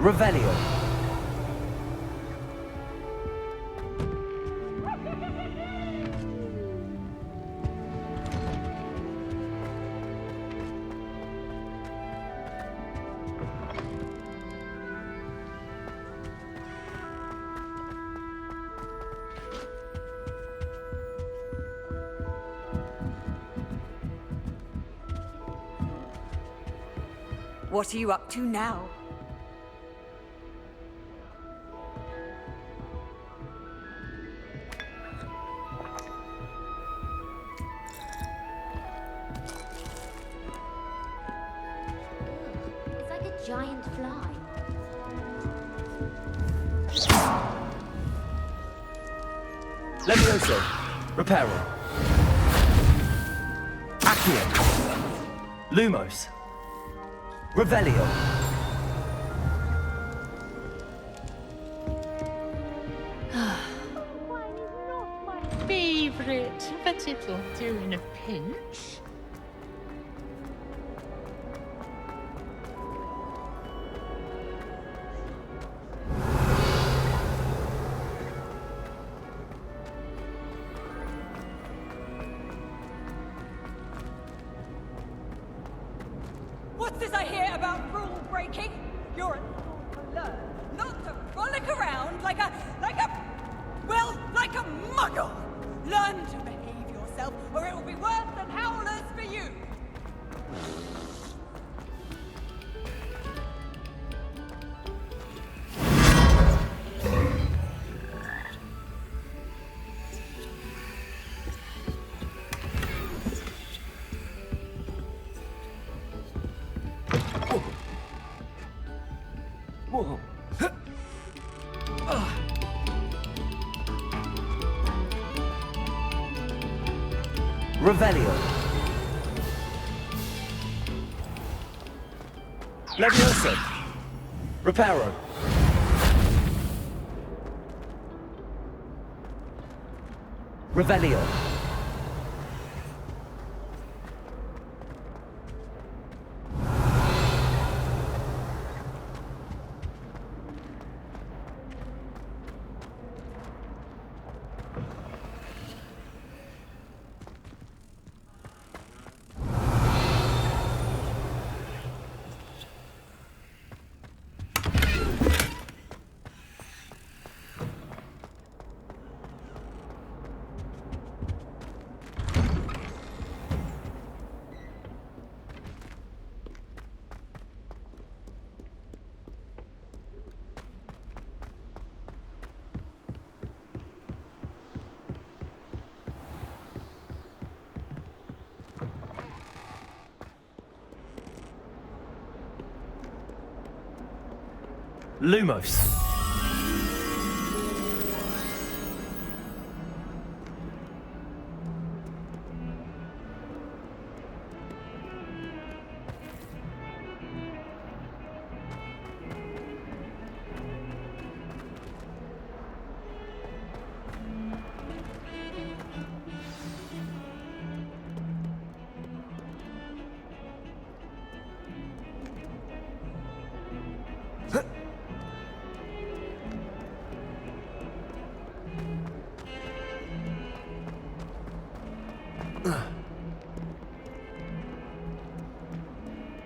Revelio. What are you up to now? It's like a giant fly. Levioso. Reparo. Accio. Lumos. Revelio. Wine is not my favorite, but it'll do in a pinch. What's this I hear about rule breaking? You're at school to learn, not to frolic around like a muggle. Learn to behave yourself, or it will be worse than howlers for you. Whoa. Revelio. Levioso. Reparo. Revelio. Lumos.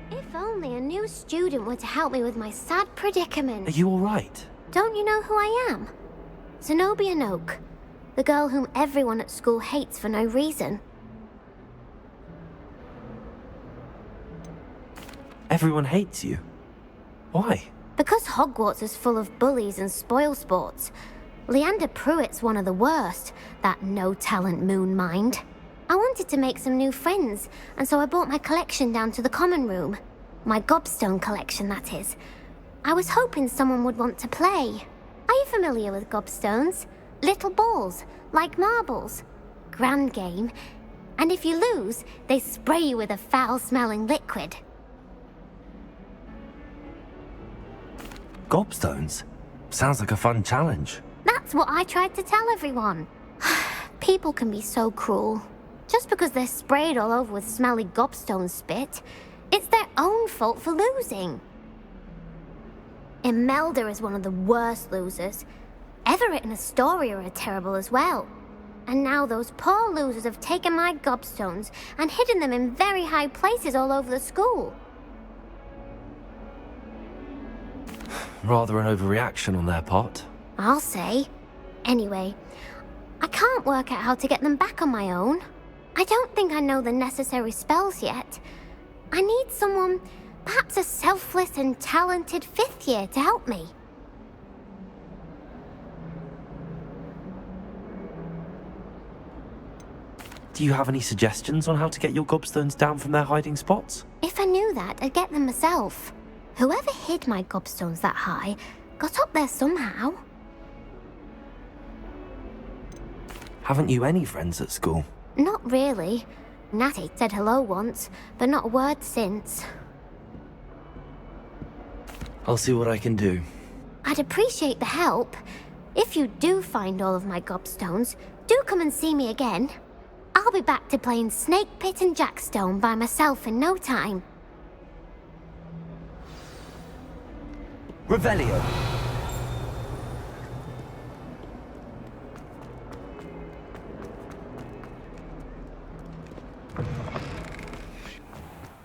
If only a new student were to help me with my sad predicament. Are you all right? Don't you know who I am? Zenobia Noak, the girl whom everyone at school hates for no reason. Everyone hates you. Why? Because Hogwarts is full of bullies and spoilsports. Leander Pruitt's one of the worst, that no-talent moon mind. I wanted to make some new friends, and so I brought my collection down to the common room. My gobstone collection, that is. I was hoping someone would want to play. Are you familiar with gobstones? Little balls, like marbles. Grand game. And if you lose, they spray you with a foul-smelling liquid. Gobstones? Sounds like a fun challenge. That's what I tried to tell everyone. People can be so cruel. Just because they're sprayed all over with smelly gobstone spit, it's their own fault for losing. Imelda is one of the worst losers. Everett and Astoria are terrible as well. And now those poor losers have taken my gobstones and hidden them in very high places all over the school. Rather an overreaction on their part. I'll say. Anyway, I can't work out how to get them back on my own. I don't think I know the necessary spells yet. I need someone, perhaps a selfless and talented 5th year to help me. Do you have any suggestions on how to get your gobstones down from their hiding spots? If I knew that, I'd get them myself. Whoever hid my gobstones that high got up there somehow. Haven't you any friends at school? Not really. Natty said hello once, but not a word since. I'll see what I can do. I'd appreciate the help. If you do find all of my gobstones, do come and see me again. I'll be back to playing Snake Pit and Jackstone by myself in no time. Revelio.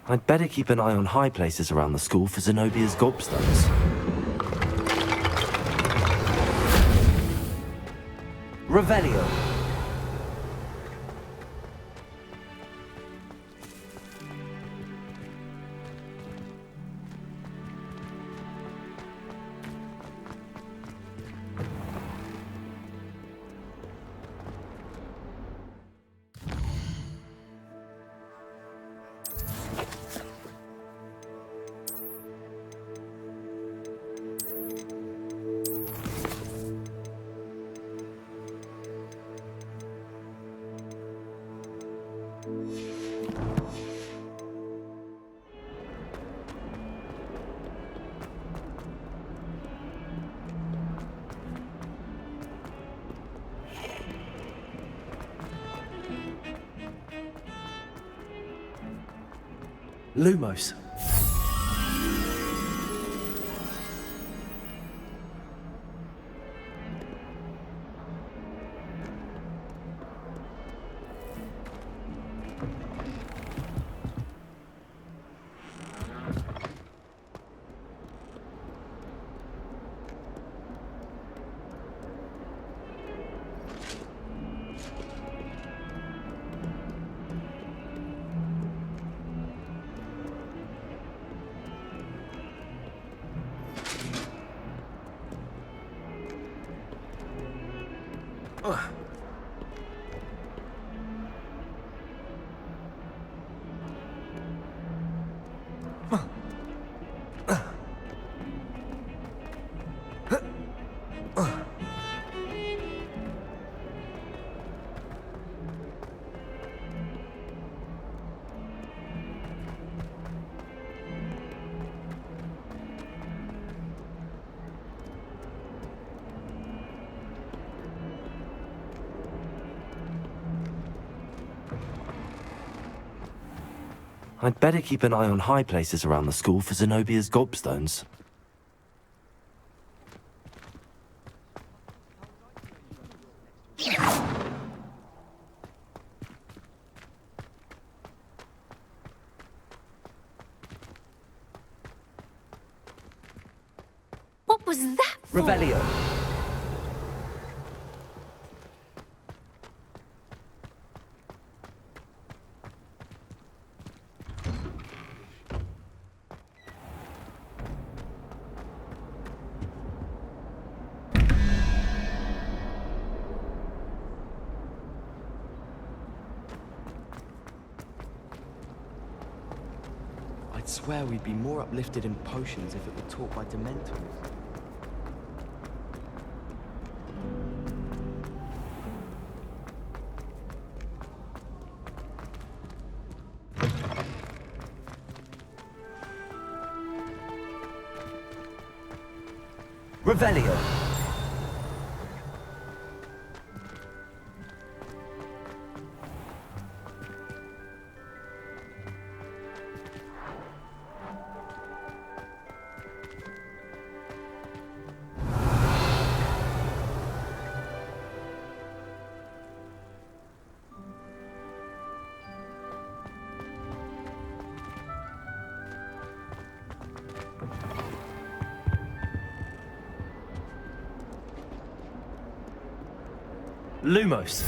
I'd better keep an eye on high places around the school for Zenobia's gobstones. Revelio. Lumos. I'd better keep an eye on high places around the school for Zenobia's gobstones. What was that for? Revelio. I'd swear we'd be more uplifted in potions if it were taught by Dementors. Revelio. Lumos.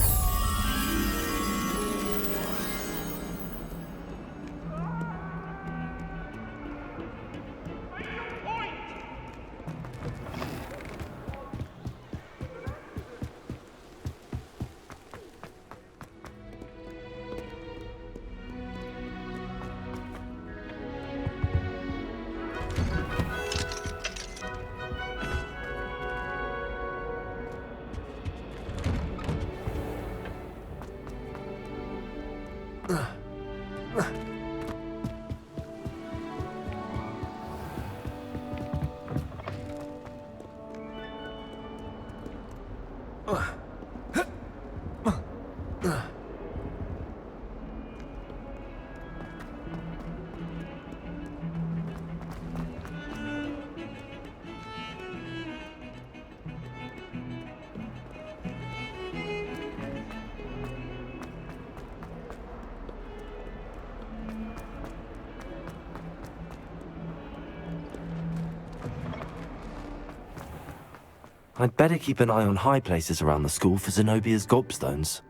I'd better keep an eye on high places around the school for Zenobia's gobstones.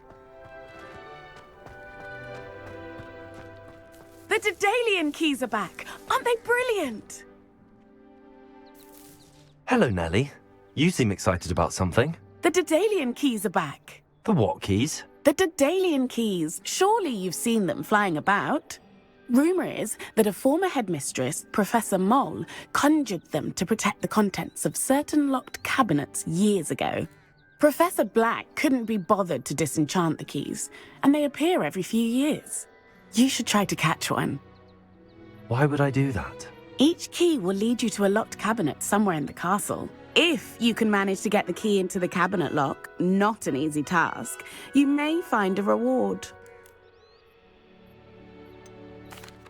The Daedalian keys are back! Aren't they brilliant? Hello, Nellie. You seem excited about something. The Daedalian keys are back. The what keys? The Daedalian keys. Surely you've seen them flying about. Rumour is that a former headmistress, Professor Moll, conjured them to protect the contents of certain locked cabinets years ago. Professor Black couldn't be bothered to disenchant the keys, and they appear every few years. You should try to catch one. Why would I do that? Each key will lead you to a locked cabinet somewhere in the castle. If you can manage to get the key into the cabinet lock, not an easy task, you may find a reward.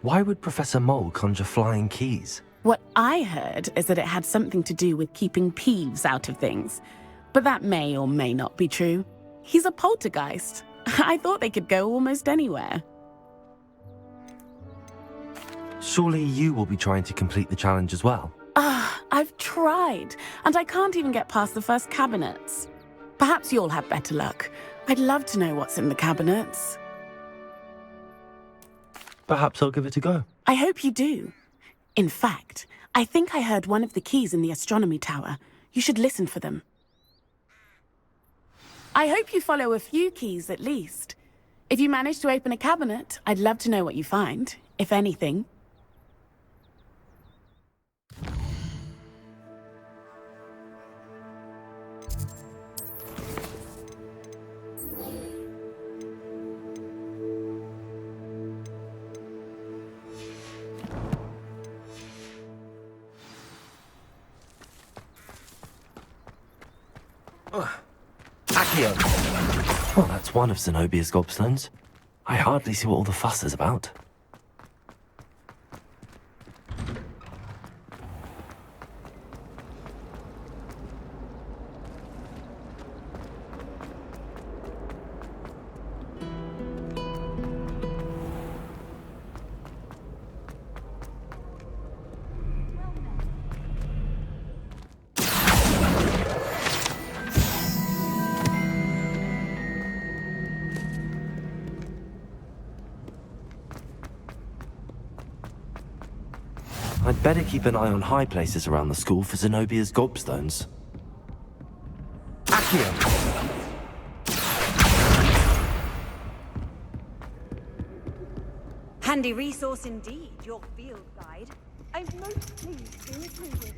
Why would Professor Mole conjure flying keys? What I heard is that it had something to do with keeping Peeves out of things. But that may or may not be true. He's a poltergeist. I thought they could go almost anywhere. Surely you will be trying to complete the challenge as well. I've tried, and I can't even get past the first cabinets. Perhaps you'll have better luck. I'd love to know what's in the cabinets. Perhaps I'll give it a go. I hope you do. In fact, I think I heard one of the keys in the astronomy tower. You should listen for them. I hope you follow a few keys at least. If you manage to open a cabinet, I'd love to know what you find, if anything. Accio! Well, that's one of Zenobia's gobstones. I hardly see what all the fuss is about. I'd better keep an eye on high places around the school for Zenobia's gobstones. Accio! Handy resource indeed, your field guide. I'm most pleased to include it.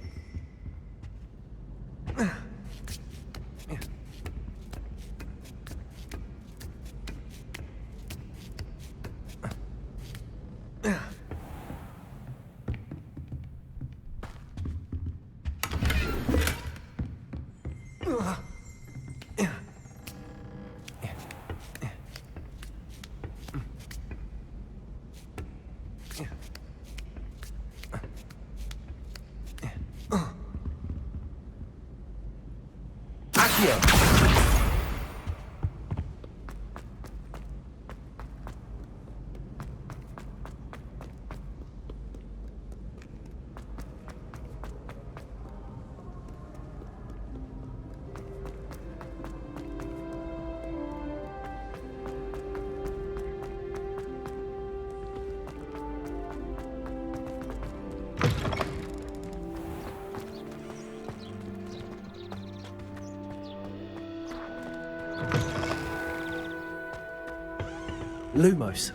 Lumos.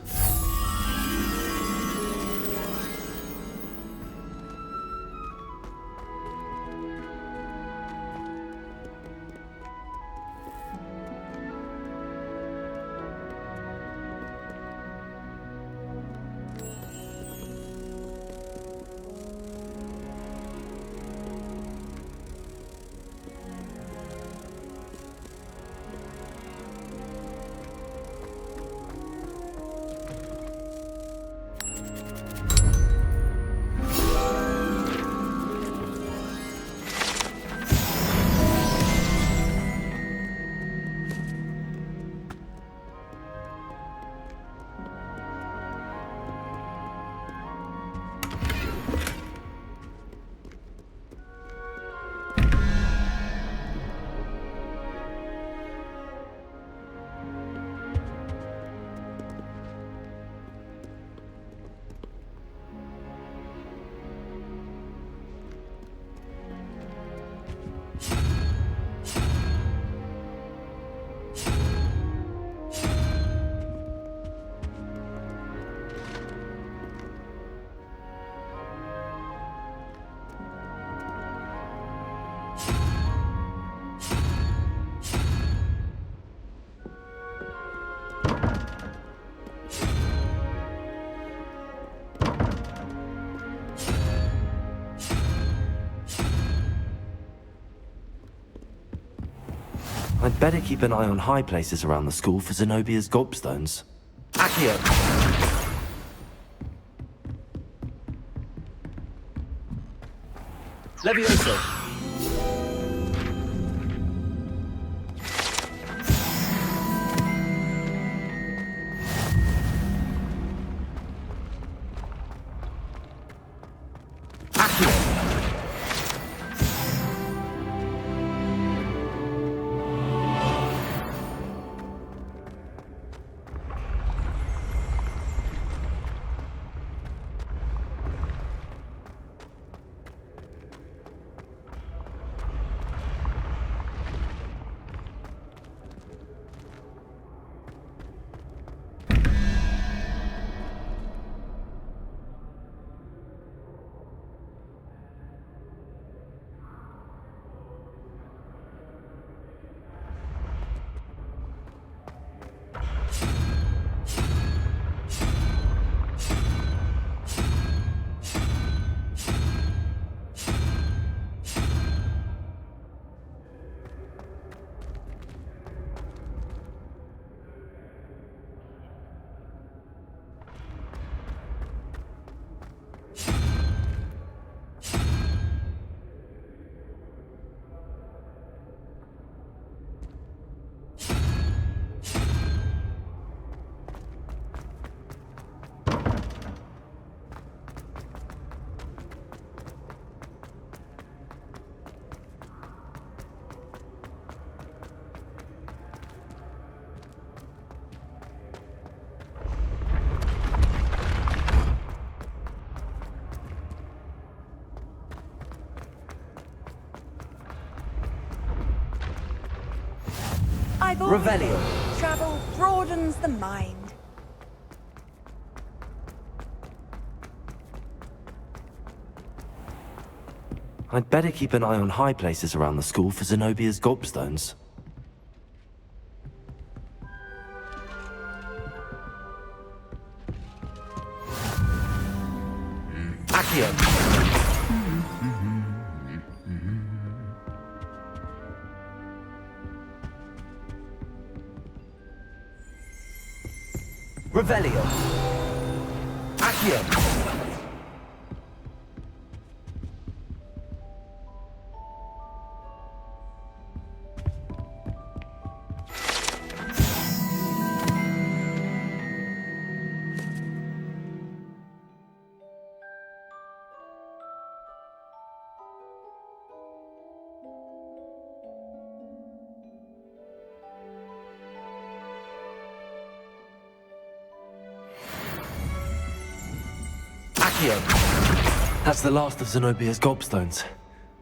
I'd better keep an eye on high places around the school for Zenobia's gobstones. Accio! Levioso! Revelio. Travel broadens the mind. I'd better keep an eye on high places around the school for Zenobia's gobstones. Accio! Revelio. Accio. That's the last of Zenobia's gobstones.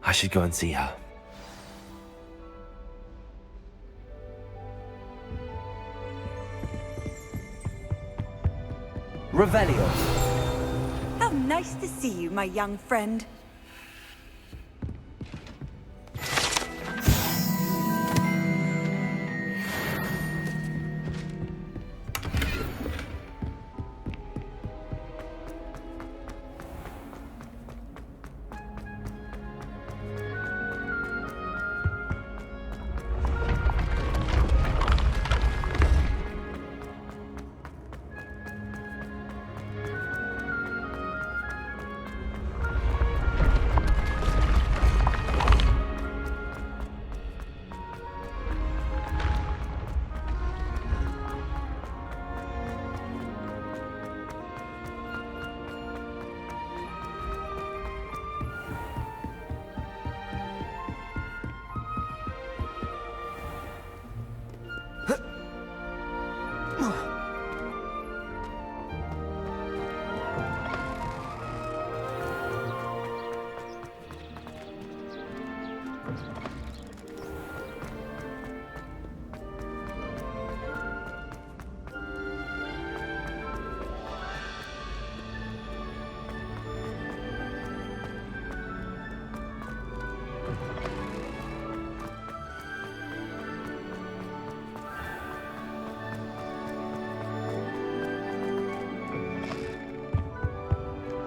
I should go and see her. Revelio. How nice to see you, my young friend.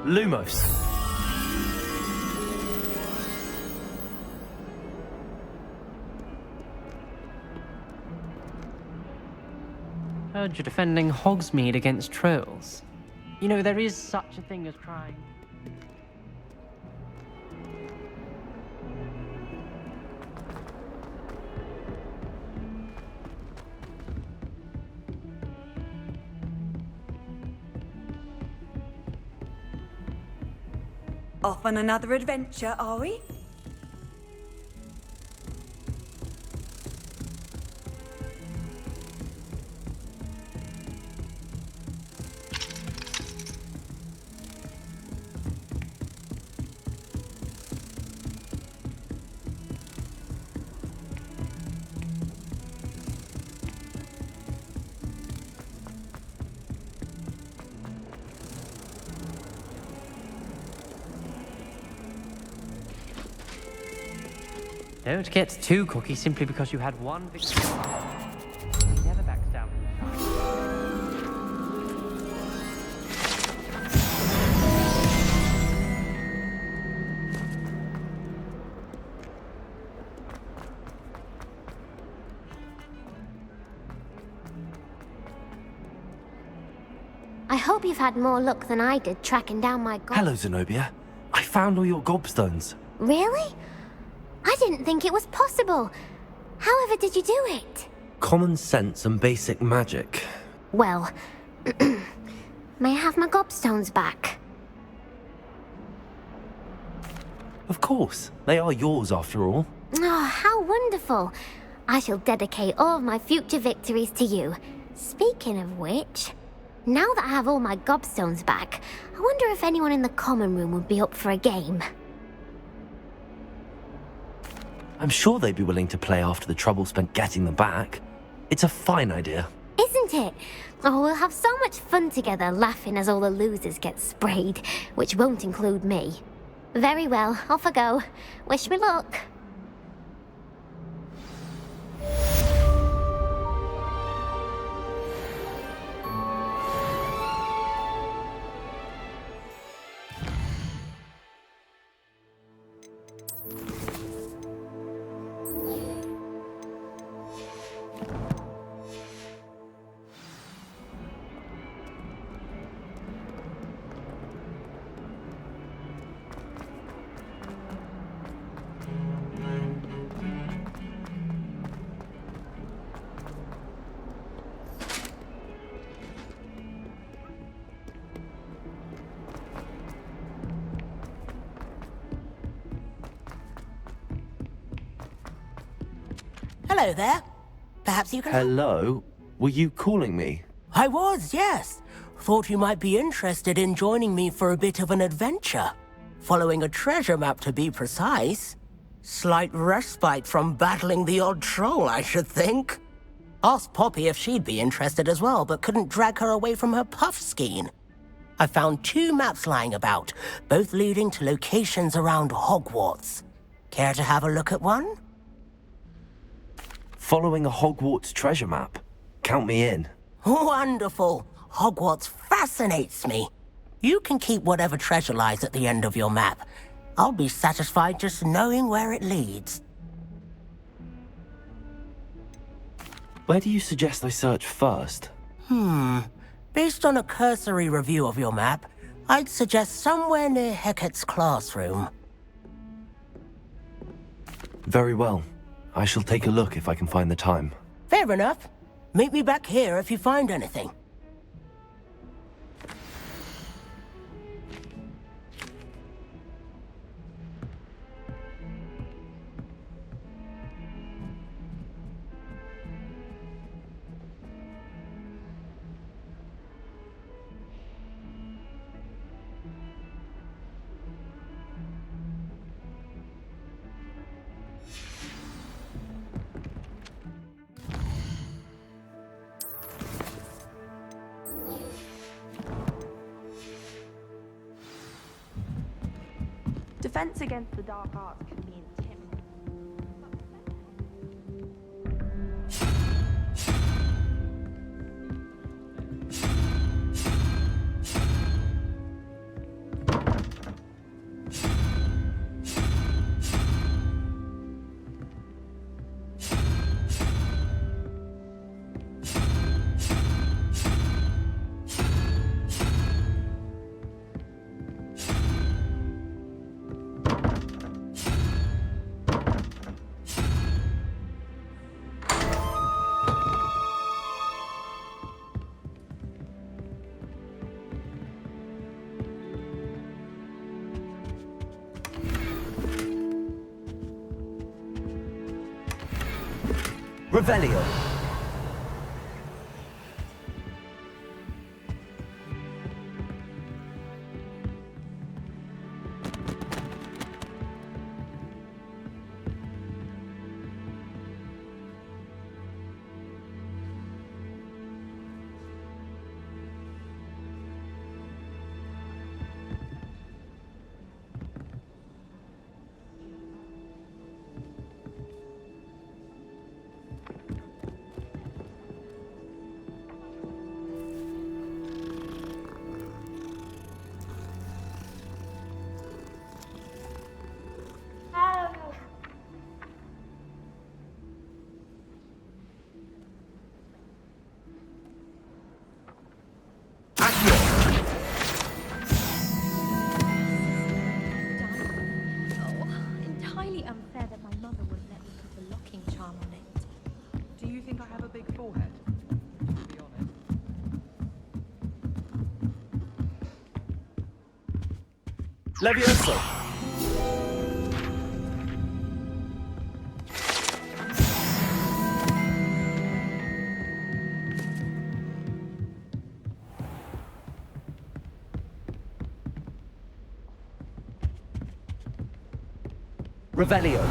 Lumos. Heard you're defending Hogsmeade against trolls. You know, there is such a thing as trying. Off on another adventure, are we? Don't get too cocky simply because you had one victory. He never backs down from the fight. I hope you've had more luck than I did tracking down my Hello, Zenobia. I found all your gobstones. Really? I didn't think it was possible. However did you do it? Common sense and basic magic. Well, may I have my gobstones back? Of course. They are yours after all. Oh, how wonderful. I shall dedicate all of my future victories to you. Speaking of which, now that I have all my gobstones back, I wonder if anyone in the common room would be up for a game. I'm sure they'd be willing to play after the trouble spent getting them back. It's a fine idea. Isn't it? Oh, we'll have so much fun together laughing as all the losers get sprayed, which won't include me. Very well, off I go. Wish me luck. Hello there. Perhaps you can... Hello? Were you calling me? I was, yes. Thought you might be interested in joining me for a bit of an adventure. Following a treasure map, to be precise. Slight respite from battling the odd troll, I should think. Asked Poppy if she'd be interested as well, but couldn't drag her away from her puff skein. I found 2 maps lying about, both leading to locations around Hogwarts. Care to have a look at one? Following a Hogwarts treasure map. Count me in. Wonderful. Hogwarts fascinates me. You can keep whatever treasure lies at the end of your map. I'll be satisfied just knowing where it leads. Where do you suggest I search first? Based on a cursory review of your map, I'd suggest somewhere near Hecat's classroom. Very well. I shall take a look if I can find the time. Fair enough. Meet me back here if you find anything. Defense against the dark arts can be intimidating. Revelio. Entirely unfair that my mother wouldn't let me put a locking charm on it. Do you think I have a big forehead? To be honest. Levioso. Revelio.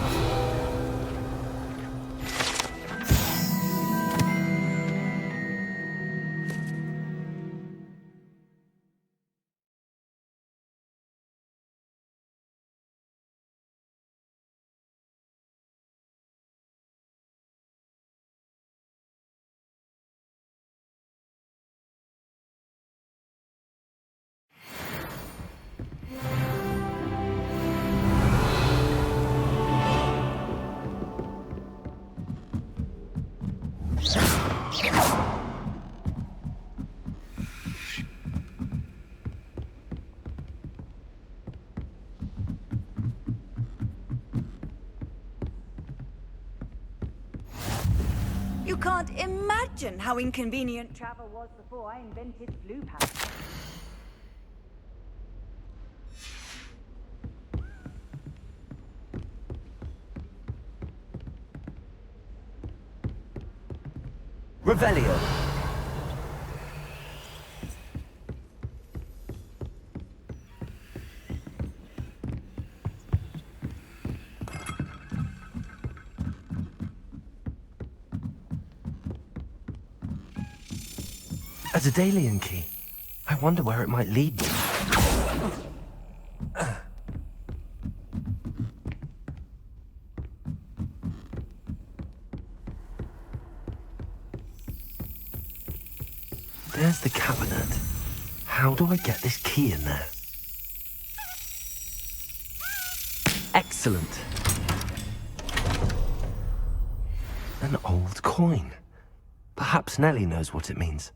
You can't imagine how inconvenient travel was before I invented blue powder. Revelio. A Daedalian key. I wonder where it might lead me. There's the cabinet. How do I get this key in there? Excellent. An old coin. Perhaps Nellie knows what it means.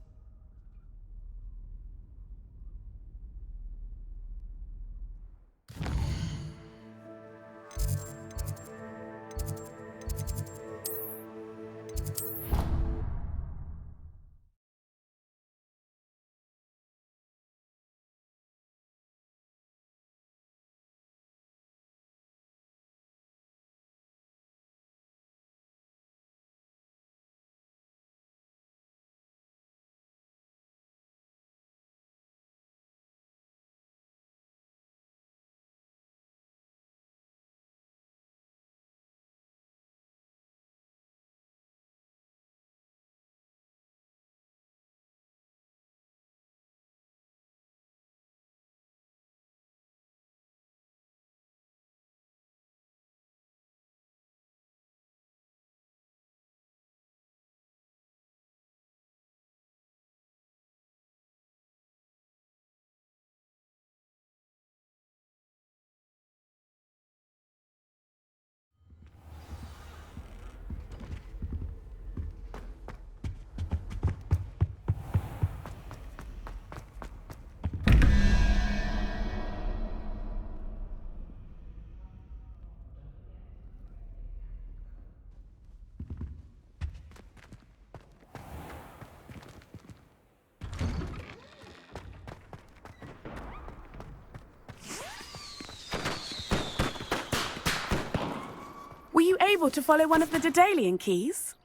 Were you able to follow one of the Daedalian keys?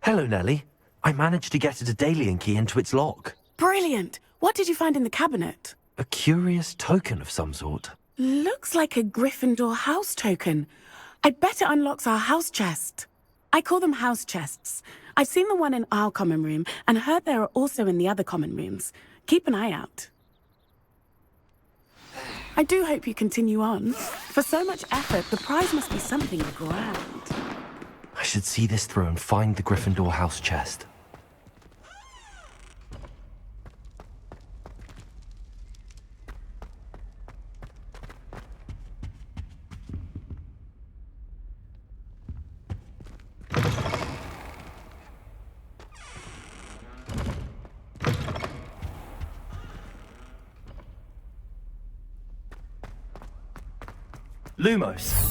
Hello, Nellie. I managed to get a Daedalian key into its lock. Brilliant! What did you find in the cabinet? A curious token of some sort. Looks like a Gryffindor house token. I bet it unlocks our house chest. I call them house chests. I've seen the one in our common room and heard there are also in the other common rooms. Keep an eye out. I do hope you continue on. For so much effort, the prize must be something grand. I should see this through and find the Gryffindor house chest. Lumos.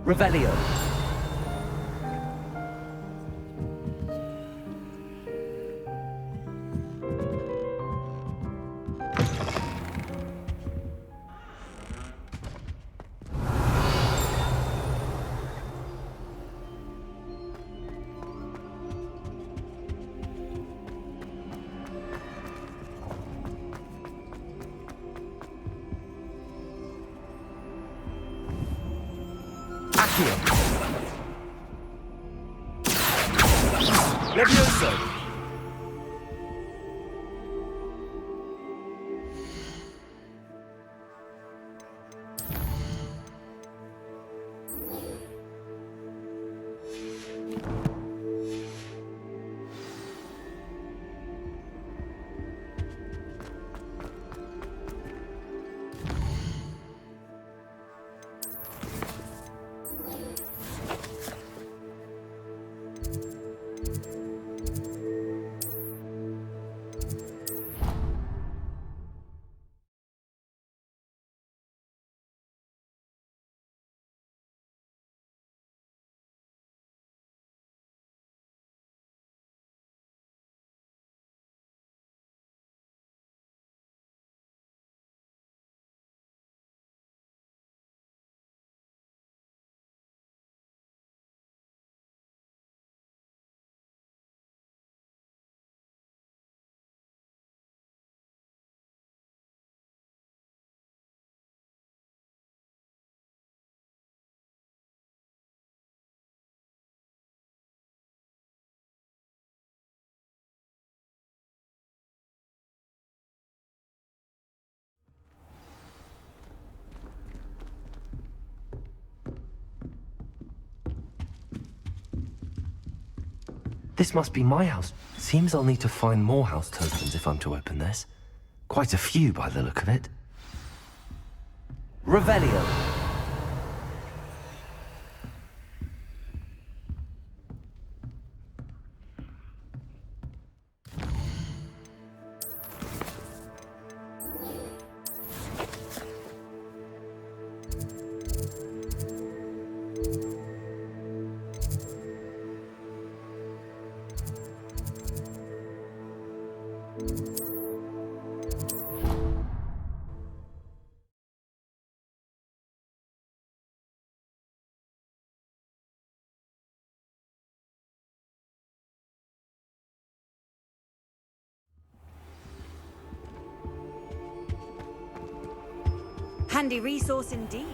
Revelio. Accio. Levioso. This must be my house. Seems I'll need to find more house tokens if I'm to open this. Quite a few by the look of it. Revelio. Handy resource indeed.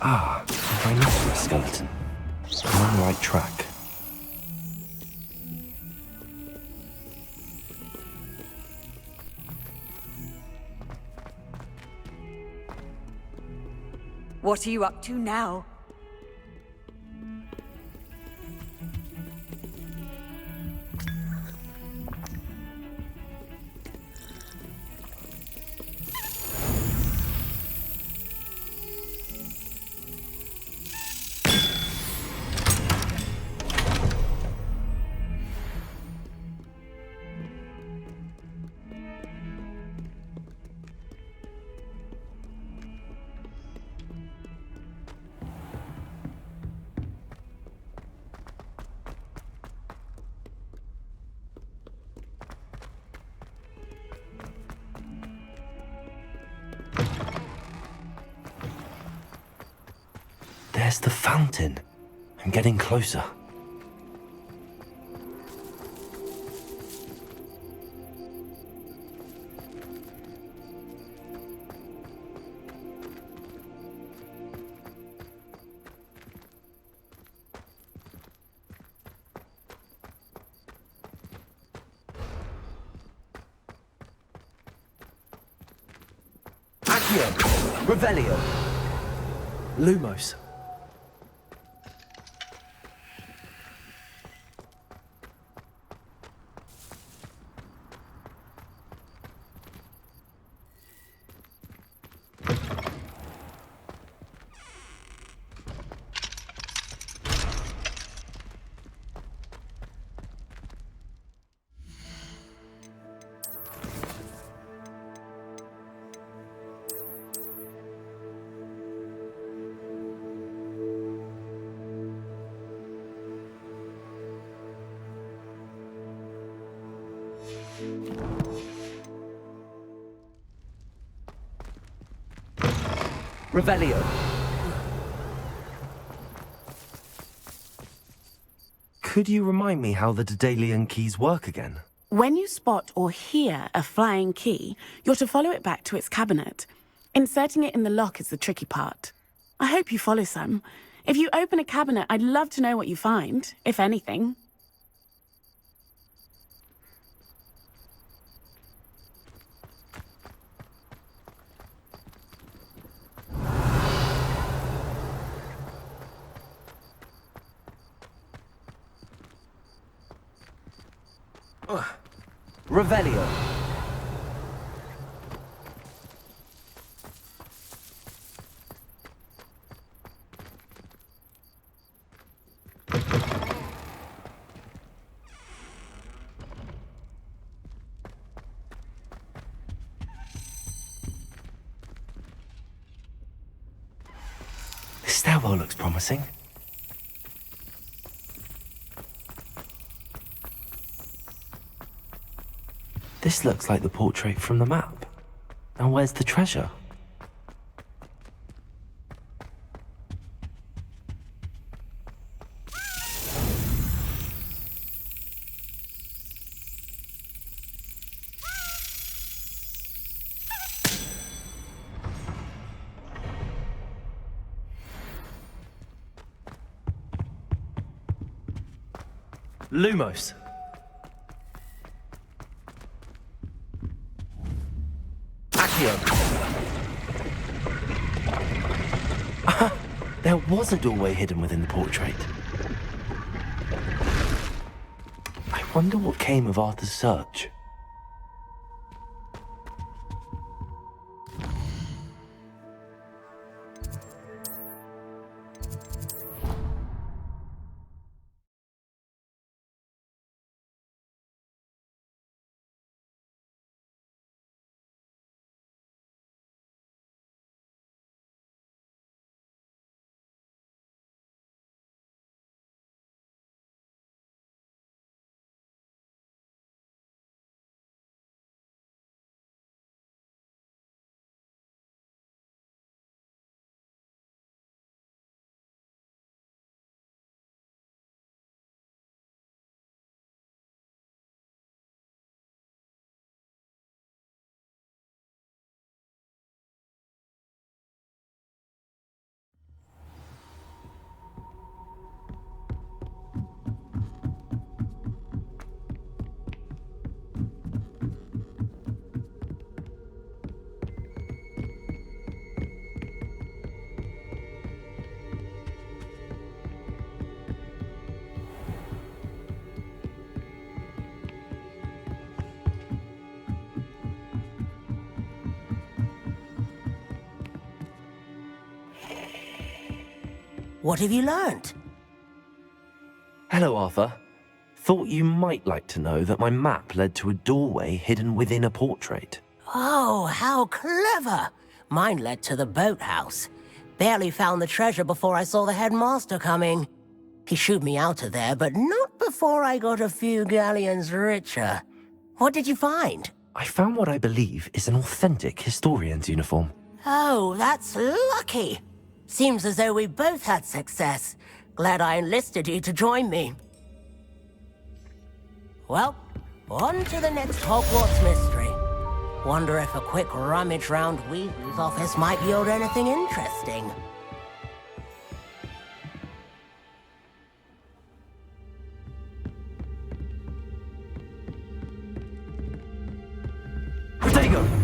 Ah, a rhinoceros skeleton. I'm on the right track. What are you up to now? There's the fountain. I'm getting closer. Accio! Revelio! Lumos. Revelio. Could you remind me how the Daedalian keys work again? When you spot or hear a flying key, you're to follow it back to its cabinet. Inserting it in the lock is the tricky part. I hope you follow some. If you open a cabinet, I'd love to know what you find, if anything. Revelio. This stairwell looks promising. This looks like the portrait from the map. Now where's the treasure? Lumos. There was a doorway hidden within the portrait. I wonder what came of Arthur's search. What have you learned? Hello, Arthur. Thought you might like to know that my map led to a doorway hidden within a portrait. Oh, how clever! Mine led to the boathouse. Barely found the treasure before I saw the headmaster coming. He shooed me out of there, but not before I got a few galleons richer. What did you find? I found what I believe is an authentic historian's uniform. Oh, that's lucky. Seems as though we both had success. Glad I enlisted you to join me. Well, on to the next Hogwarts mystery. Wonder if a quick rummage round Weasley's office might yield anything interesting. Protego!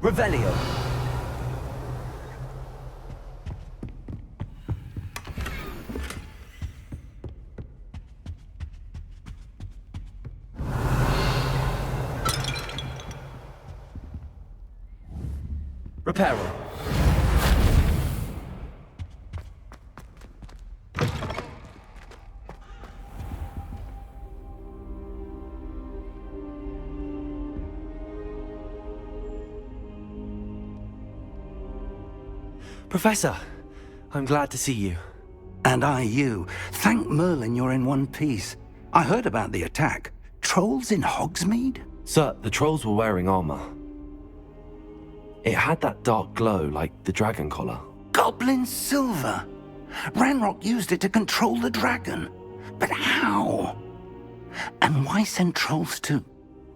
Revelio. Reparo. Professor, I'm glad to see you. And I you. Thank Merlin you're in one piece. I heard about the attack. Trolls in Hogsmeade? Sir, the trolls were wearing armor. It had that dark glow like the dragon collar. Goblin silver. Ranrock used it to control the dragon. But how? And why send trolls to...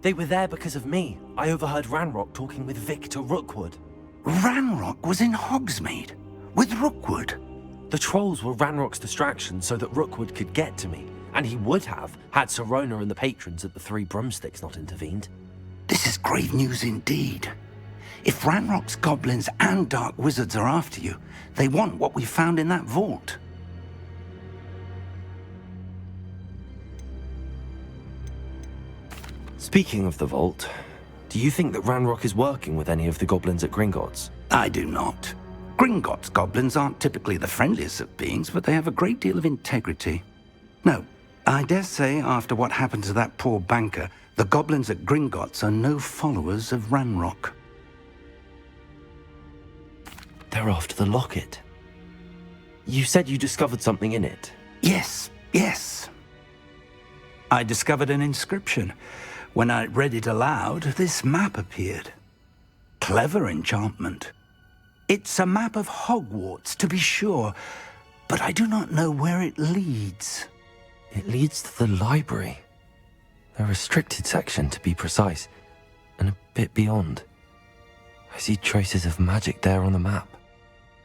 They were there because of me. I overheard Ranrock talking with Victor Rookwood. Ranrock was in Hogsmeade? With Rookwood? The trolls were Ranrock's distraction so that Rookwood could get to me. And he would have, had Sirona and the patrons at the Three Broomsticks not intervened. This is grave news indeed. If Ranrock's goblins and dark wizards are after you, they want what we found in that vault. Speaking of the vault, do you think that Ranrock is working with any of the goblins at Gringotts? I do not. Gringotts goblins aren't typically the friendliest of beings, but they have a great deal of integrity. No, I dare say after what happened to that poor banker, the goblins at Gringotts are no followers of Ranrock. They're after the locket. You said you discovered something in it. Yes. I discovered an inscription. When I read it aloud, this map appeared. Clever enchantment. It's a map of Hogwarts, to be sure, but I do not know where it leads. It leads to the library. A restricted section, to be precise, and a bit beyond. I see traces of magic there on the map.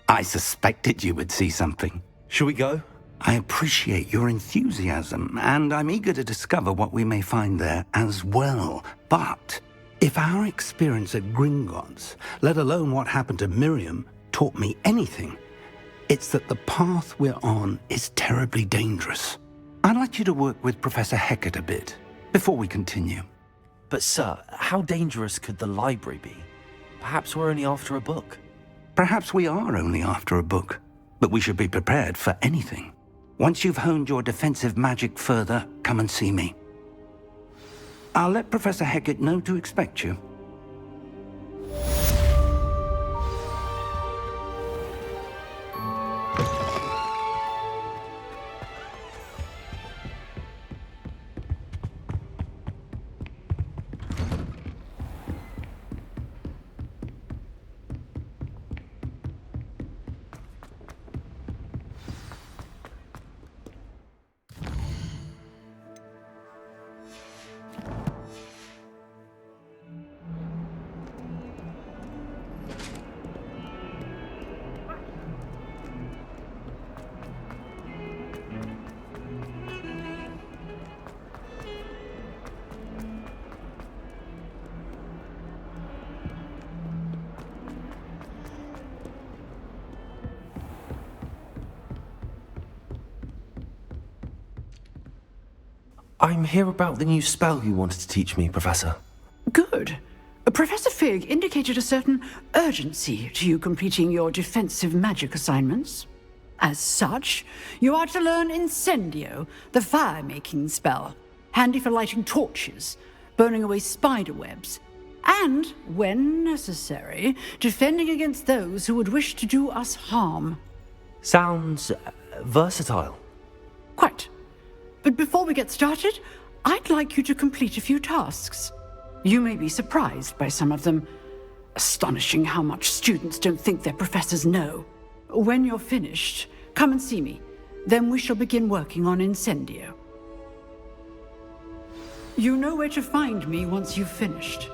I suspected you would see something. Shall we go? I appreciate your enthusiasm, and I'm eager to discover what we may find there as well. But if our experience at Gringotts, let alone what happened to Miriam, taught me anything, it's that the path we're on is terribly dangerous. I'd like you to work with Professor Hecat a bit before we continue. But sir, how dangerous could the library be? Perhaps we're only after a book. Perhaps we are only after a book, but we should be prepared for anything. Once you've honed your defensive magic further, come and see me. I'll let Professor Hecat know to expect you. I'm here about the new spell you wanted to teach me, Professor. Good. Professor Fig indicated a certain urgency to you completing your defensive magic assignments. As such, you are to learn Incendio, the fire-making spell, handy for lighting torches, burning away spider webs, and, when necessary, defending against those who would wish to do us harm. Sounds versatile. Quite. But before we get started, I'd like you to complete a few tasks. You may be surprised by some of them. Astonishing how much students don't think their professors know. When you're finished, come and see me. Then we shall begin working on Incendio. You know where to find me once you've finished.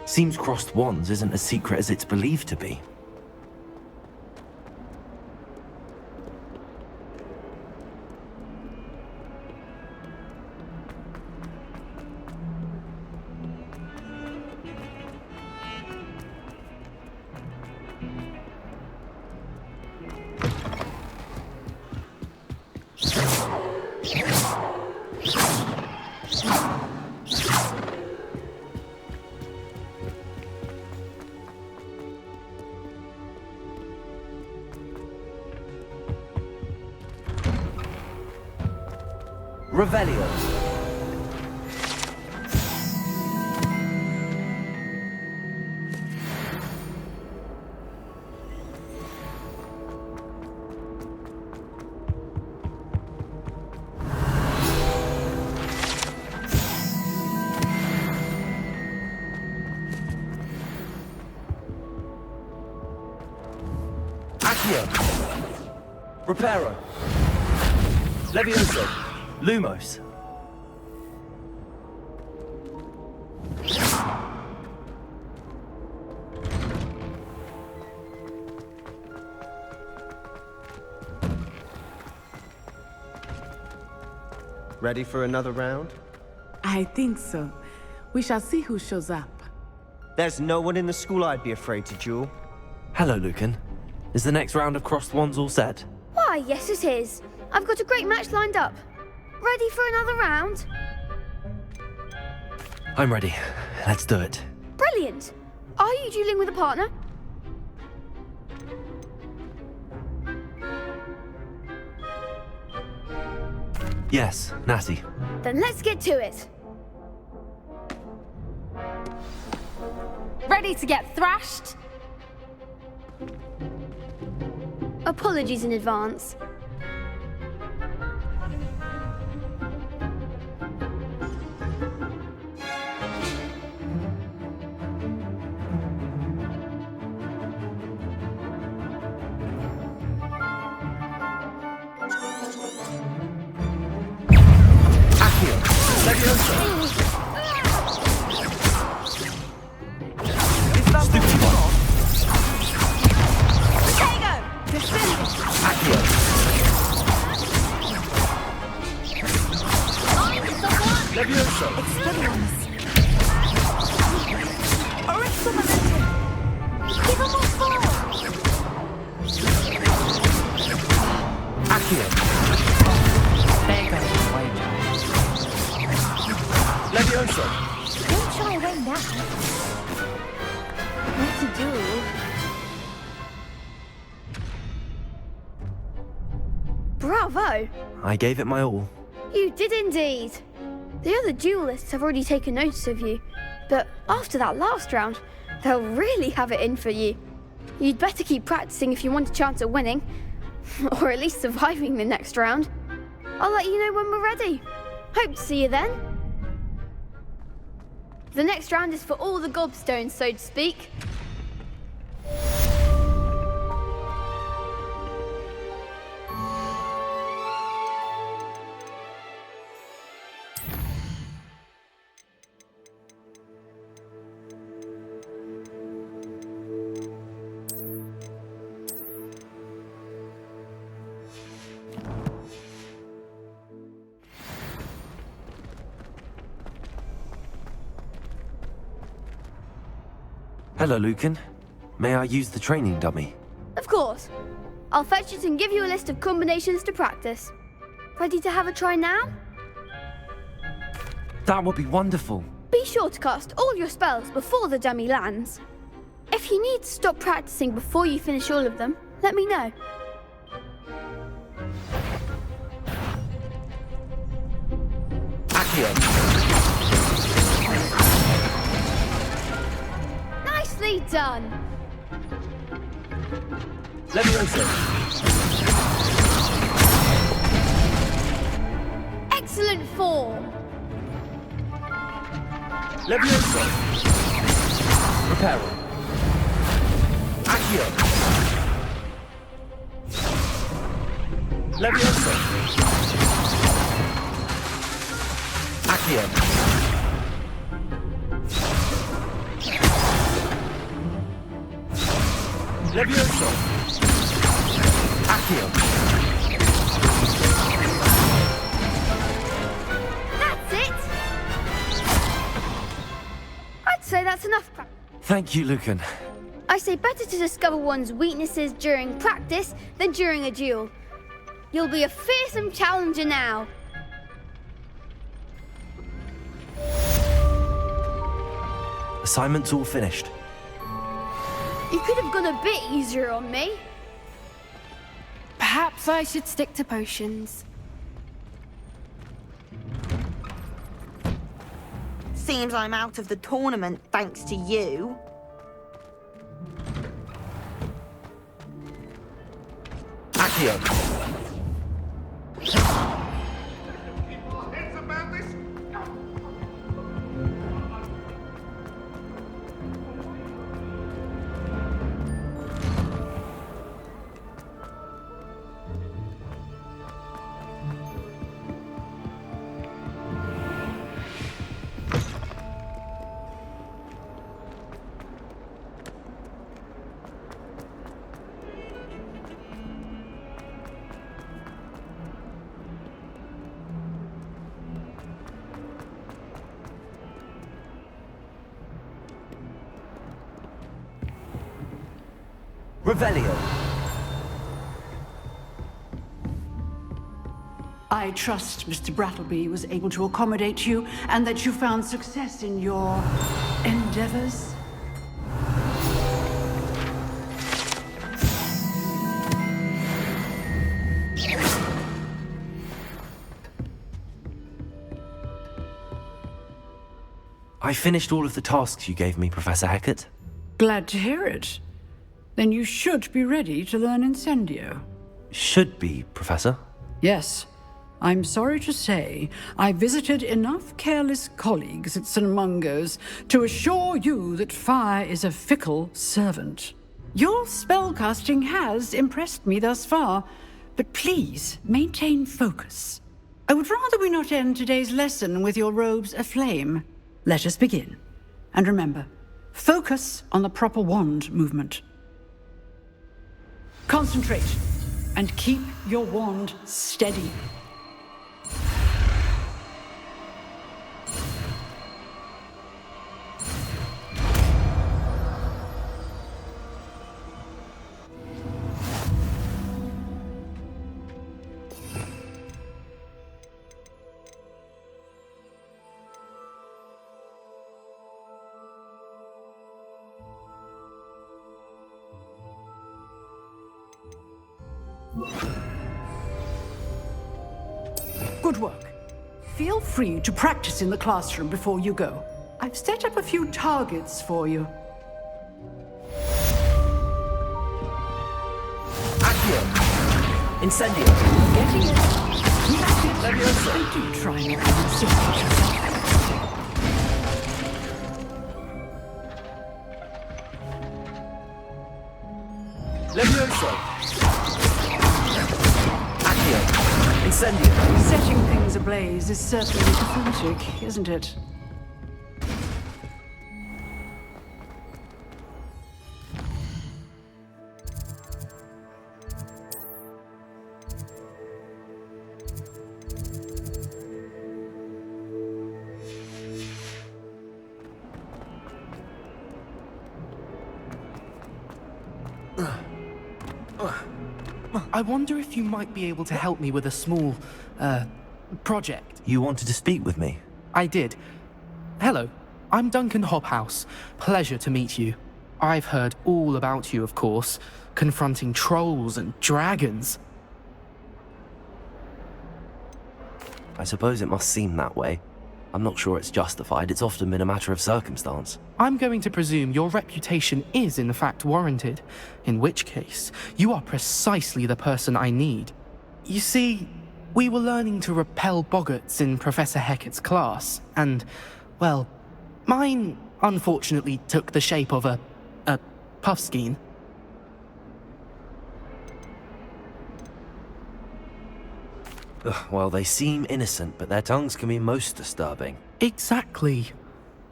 Seems crossed wands isn't as secret as it's believed to be. Revelio. Reparo. Levioso. Lumos. Ready for another round? I think so. We shall see who shows up. There's no one in the school I'd be afraid to duel. Hello, Lucan. Is the next round of crossed wands all set? Why, yes it is. I've got a great match lined up. Ready for another round? I'm ready. Let's do it. Brilliant. Are you dueling with a partner? Yes, Natty. Then let's get to it. Ready to get thrashed? Apologies in advance. Don't shy away now. What to do? Bravo! I gave it my all. You did indeed. The other duelists have already taken notice of you, but after that last round, they'll really have it in for you. You'd better keep practicing if you want a chance at winning, or at least surviving the next round. I'll let you know when we're ready. Hope to see you then. The next round is for all the gobstones, so to speak. Hello, Lucan. May I use the training dummy? Of course. I'll fetch it and give you a list of combinations to practice. Ready to have a try now? That would be wonderful. Be sure to cast all your spells before the dummy lands. If you need to stop practicing before you finish all of them, let me know. Nicely done. Levioso. Excellent form. Levioso. Reparo. Accio. Levioso. Accio. Levioso. Accio. That's it. I'd say that's enough practice. Thank you, Lucan. I say better to discover one's weaknesses during practice than during a duel. You'll be a fearsome challenger now. Assignment's all finished. You could have gone a bit easier on me. Perhaps I should stick to potions. Seems I'm out of the tournament thanks to you. Accio! Revelio. I trust Mr. Brattleby was able to accommodate you and that you found success in your endeavors. I finished all of the tasks you gave me, Professor Hecat. Glad to hear it. Then you should be ready to learn Incendio. Should be, Professor. Yes. I'm sorry to say, I visited enough careless colleagues at St. Mungo's to assure you that fire is a fickle servant. Your spellcasting has impressed me thus far, but please maintain focus. I would rather we not end today's lesson with your robes aflame. Let us begin. And remember, focus on the proper wand movement. Concentrate, and keep your wand steady. Good work. Feel free to practice in the classroom before you go. I've set up a few targets for you. Accio! Incendio! Getting it. Leviosa. Do try not to insist on yourself. Leviosa! Incendio! Setting things ablaze is certainly cathartic, isn't it? I wonder if you might be able to help me with a small, project. You wanted to speak with me? I did. Hello, I'm Duncan Hobhouse. Pleasure to meet you. I've heard all about you, of course, confronting trolls and dragons. I suppose it must seem that way. I'm not sure it's justified. It's often been a matter of circumstance. I'm going to presume your reputation is in fact warranted, in which case, you are precisely the person I need. You see, we were learning to repel boggarts in Professor Hecat's class, and, well, mine unfortunately took the shape of a puffskein. Well, they seem innocent, but their tongues can be most disturbing. Exactly.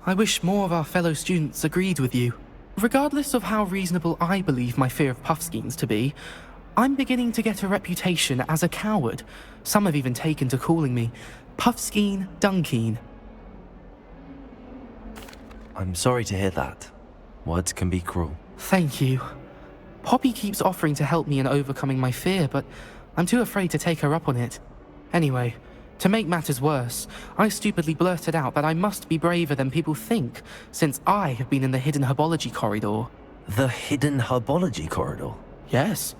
I wish more of our fellow students agreed with you. Regardless of how reasonable I believe my fear of puffskeins to be, I'm beginning to get a reputation as a coward. Some have even taken to calling me Puffskeen Dunkeen. I'm sorry to hear that. Words can be cruel. Thank you. Poppy keeps offering to help me in overcoming my fear, but I'm too afraid to take her up on it. Anyway, to make matters worse, I stupidly blurted out that I must be braver than people think, since I have been in the hidden herbology corridor. The hidden herbology corridor? Yes.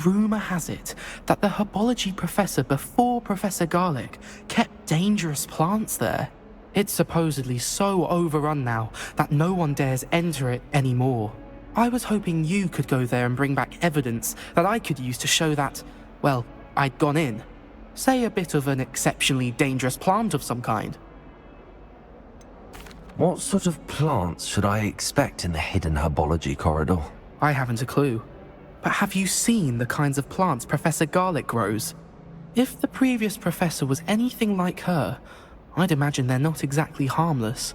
Rumour has it that the herbology professor before Professor Garlic kept dangerous plants there. It's supposedly so overrun now that no one dares enter it anymore. I was hoping you could go there and bring back evidence that I could use to show that, well, I'd gone in. Say a bit of an exceptionally dangerous plant of some kind. What sort of plants should I expect in the hidden herbology corridor? I haven't a clue. But have you seen the kinds of plants Professor Garlick grows? If the previous professor was anything like her, I'd imagine they're not exactly harmless.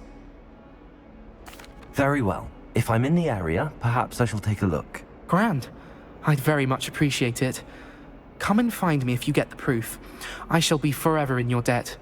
Very well. If I'm in the area, perhaps I shall take a look. Grand. I'd very much appreciate it. Come and find me if you get the proof. I shall be forever in your debt.